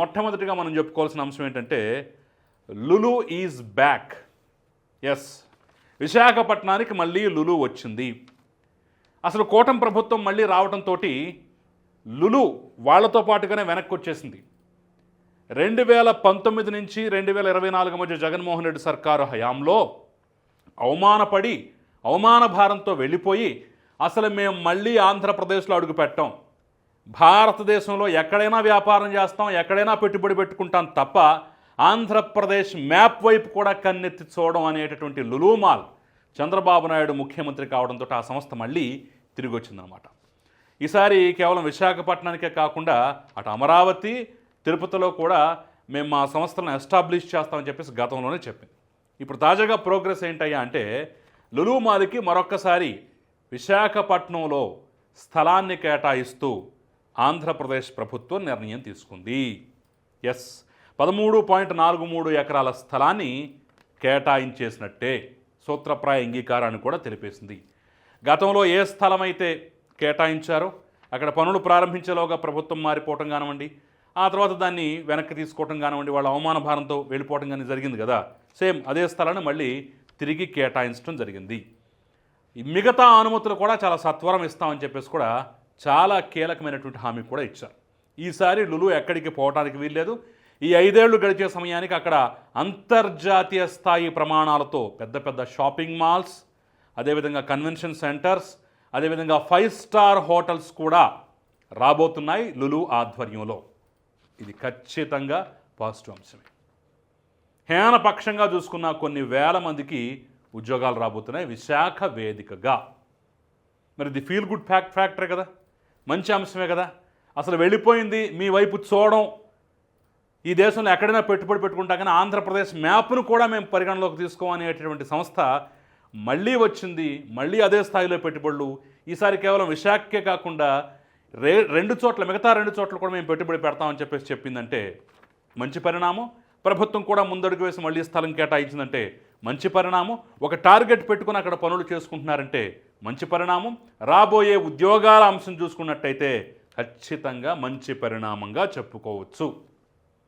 మొట్టమొదటిగా మనం చెప్పుకోవాల్సిన అంశం ఏంటంటే లులు ఈజ్ బ్యాక్. ఎస్, విశాఖపట్నానికి మళ్ళీ లులు వచ్చింది. అసలు కూటమి ప్రభుత్వం మళ్ళీ రావడంతో లులు వాళ్లతో పాటుగానే వెనక్కి వచ్చేసింది. 2019 నుంచి 2024 మధ్య జగన్మోహన్ రెడ్డి సర్కారు హయాంలో అవమానపడి అవమాన భారంతో వెళ్ళిపోయి అసలు మేము మళ్ళీ ఆంధ్రప్రదేశ్లో అడుగు పెట్టాం, భారతదేశంలో ఎక్కడైనా వ్యాపారం చేస్తాం, ఎక్కడైనా పెట్టుబడి పెట్టుకుంటాం తప్ప ఆంధ్రప్రదేశ్ మ్యాప్ వైపు కూడా కన్నెత్తి చూడడం అనేటటువంటి లులు మాల్ చంద్రబాబు నాయుడు ముఖ్యమంత్రి కావడంతో ఆ సంస్థ మళ్ళీ తిరిగి వచ్చిందనమాట. ఈసారి కేవలం విశాఖపట్నానికే కాకుండా అటు అమరావతి, తిరుపతిలో కూడా మేము మా సంస్థలను ఎస్టాబ్లిష్ చేస్తామని చెప్పేసి గతంలోనే చెప్పింది. ఇప్పుడు తాజాగా ప్రోగ్రెస్ ఏంటయ్యా అంటే లులు మాల్కి మరొక్కసారి విశాఖపట్నంలో స్థలాన్ని కేటాయిస్తూ ఆంధ్రప్రదేశ్ ప్రభుత్వం నిర్ణయం తీసుకుంది. ఎస్, 13.43 ఎకరాల స్థలాన్ని కేటాయించేసినట్టే సూత్రప్రాయ అంగీకారాన్ని కూడా తెలిపేసింది. గతంలో ఏ స్థలం అయితే కేటాయించారో అక్కడ పనులు ప్రారంభించేలోగా ప్రభుత్వం మారిపోవటం కానివ్వండి, ఆ తర్వాత దాన్ని వెనక్కి తీసుకోవటం కానివ్వండి, వాళ్ళ అవమాన భారంతో వెళ్ళిపోవటం కానీ జరిగింది కదా, సేమ్ అదే స్థలాన్ని మళ్ళీ తిరిగి కేటాయించడం జరిగింది. మిగతా అనుమతులు కూడా చాలా సత్వరం ఇస్తామని చెప్పేసి కూడా చాలా కీలకమైనటువంటి హామీ కూడా ఇచ్చారు. ఈసారి లులు ఎక్కడికి పోవడానికి వీల్లేదు. ఈ 5 ఏళ్లు గడిచే సమయానికి అక్కడ అంతర్జాతీయ స్థాయి ప్రమాణాలతో పెద్ద పెద్ద షాపింగ్ మాల్స్, అదేవిధంగా కన్వెన్షన్ సెంటర్స్, అదేవిధంగా 5 స్టార్ హోటల్స్ కూడా రాబోతున్నాయి లులు ఆధ్వర్యంలో. ఇది ఖచ్చితంగా పాజిటివ్ అంశమే. హేనపక్షంగా చూసుకున్న కొన్ని వేల మందికి ఉద్యోగాలు రాబోతున్నాయి విశాఖ వేదికగా. మరి ఇది ఫీల్ గుడ్ ఫ్యాక్టరే కదా, మంచి అంశమే కదా. అసలు వెళ్ళిపోయింది మీ వైపు చూడడం, ఈ దేశంలో ఎక్కడైనా పెట్టుబడి పెట్టుకుంటా కానీ ఆంధ్రప్రదేశ్ మ్యాప్ను కూడా మేము పరిగణలోకి తీసుకోమనేటటువంటి సంస్థ మళ్ళీ వచ్చింది. మళ్ళీ అదే స్థాయిలో పెట్టుబడులు. ఈసారి కేవలం విశాఖకే కాకుండా 2 చోట్ల, మిగతా 2 చోట్ల కూడా మేము పెట్టుబడి పెడతామని చెప్పేసి చెప్పిందంటే మంచి పరిణామం. ప్రభుత్వం కూడా ముందడుగు వేసి మళ్ళీ స్థలం కేటాయించిందంటే మంచి పరిణామం. ఒక టార్గెట్ పెట్టుకుని అక్కడ పనులు చేసుకుంటున్నారంటే మంచి పరిణామం. రాబోయే ఉద్యోగాల అంశం చూసుకున్నట్టయితే ఖచ్చితంగా మంచి పరిణామంగా చెప్పుకోవచ్చు.